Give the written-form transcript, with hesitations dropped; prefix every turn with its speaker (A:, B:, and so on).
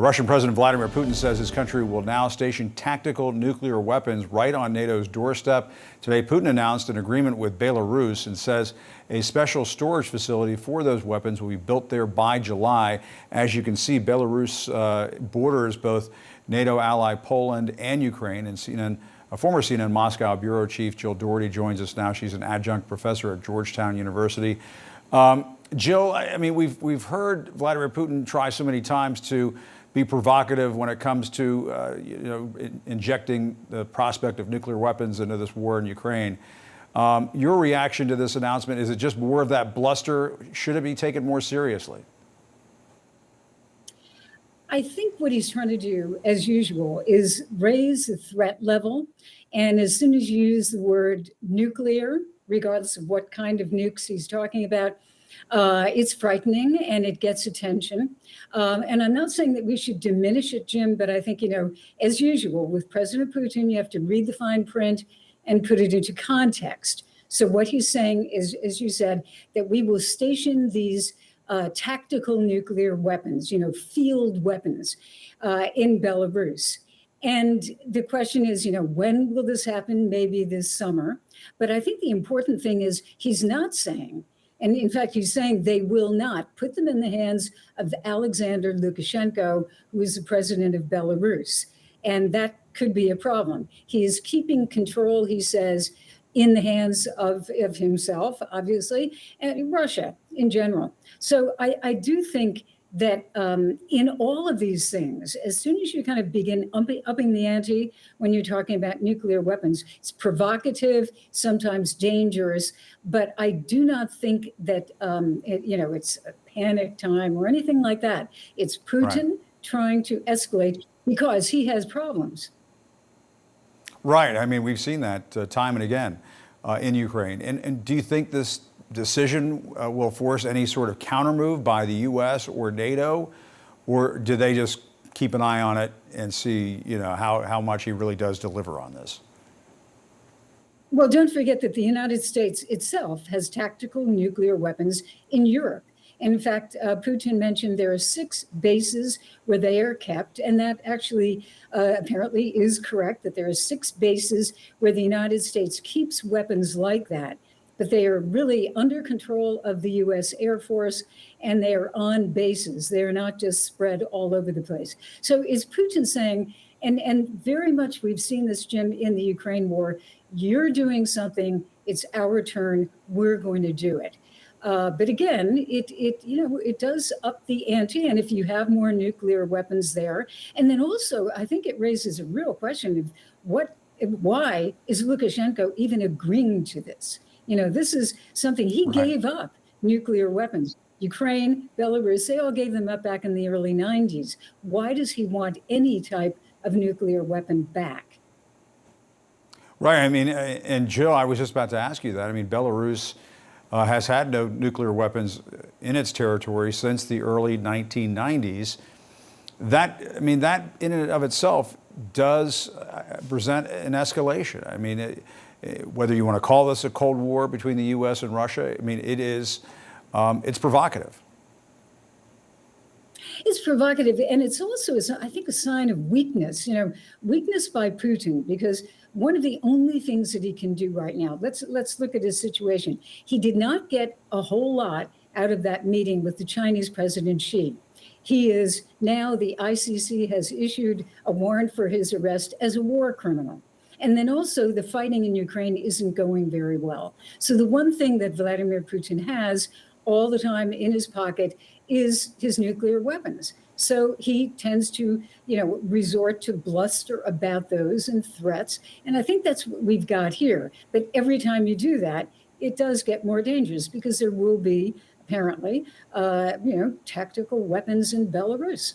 A: Russian President Vladimir Putin says his country will now station tactical nuclear weapons right on NATO's doorstep. Today, Putin announced an agreement with Belarus and says a special storage facility for those weapons will be built there by July. As you can see, Belarus borders both NATO ally Poland and Ukraine. And a former CNN Moscow bureau chief, Jill Doherty, joins us now. She's an adjunct professor at Georgetown University. Jill, I mean, we've heard Vladimir Putin try so many times to be provocative when it comes to injecting the prospect of nuclear weapons into this war in Ukraine. Your reaction to this announcement, is it just more of that bluster? Should it be taken more seriously?
B: I think what he's trying to do, as usual, is raise the threat level. And as soon as you use the word nuclear, regardless of what kind of nukes he's talking about, it's frightening and it gets attention. And I'm not saying that we should diminish it, Jim, but I think, as usual, with President Putin, you have to read the fine print and put it into context. So what he's saying is, as you said, that we will station these tactical nuclear weapons, field weapons in Belarus. And the question is, when will this happen? Maybe this summer. But I think the important thing is he's not saying, and in fact, he's saying they will not put them in the hands of Alexander Lukashenko, who is the president of Belarus. And that could be a problem. He is keeping control, he says, in the hands of himself, obviously, and Russia in general. So I do think that in all of these things, as soon as you kind of begin upping the ante when you're talking about nuclear weapons, it's provocative, sometimes dangerous, but I do not think that it's a panic time or anything like that. It's Putin trying to escalate because he has problems.
A: Right. I mean, we've seen that time and again in Ukraine. And do you think this decision will force any sort of countermove by the U.S. or NATO, or do they just keep an eye on it and see, how much he really does deliver on this?
B: Well, don't forget that the United States itself has tactical nuclear weapons in Europe. In fact, Putin mentioned there are 6 bases where they are kept, and that actually apparently is correct, that there are 6 bases where the United States keeps weapons like that. But they are really under control of the U.S. Air Force, and they are on bases. They are not just spread all over the place. So is Putin saying, and very much we've seen this, Jim, in the Ukraine war, you're doing something, it's our turn, we're going to do it. But again, it does up the ante, and if you have more nuclear weapons there, and then also I think it raises a real question of why is Lukashenko even agreeing to this? This is something he gave up, nuclear weapons. Ukraine, Belarus, they all gave them up back in the early 90s. Why does he want any type of nuclear weapon back?
A: Right. I mean, and Jill, I was just about to ask you that. I mean, Belarus has had no nuclear weapons in its territory since the early 1990s. That in and of itself does present an escalation. I mean, whether you want to call this a Cold War between the U.S. and Russia, I mean, it's provocative.
B: It's provocative, and it's also, I think, a sign of weakness, weakness by Putin, because one of the only things that he can do right now, let's look at his situation. He did not get a whole lot out of that meeting with the Chinese President Xi. He is now, the ICC has issued a warrant for his arrest as a war criminal. And then also the fighting in Ukraine isn't going very well. So the one thing that Vladimir Putin has all the time in his pocket is his nuclear weapons. So he tends to, resort to bluster about those and threats. And I think that's what we've got here. But every time you do that, it does get more dangerous because there will be, apparently, tactical weapons in Belarus.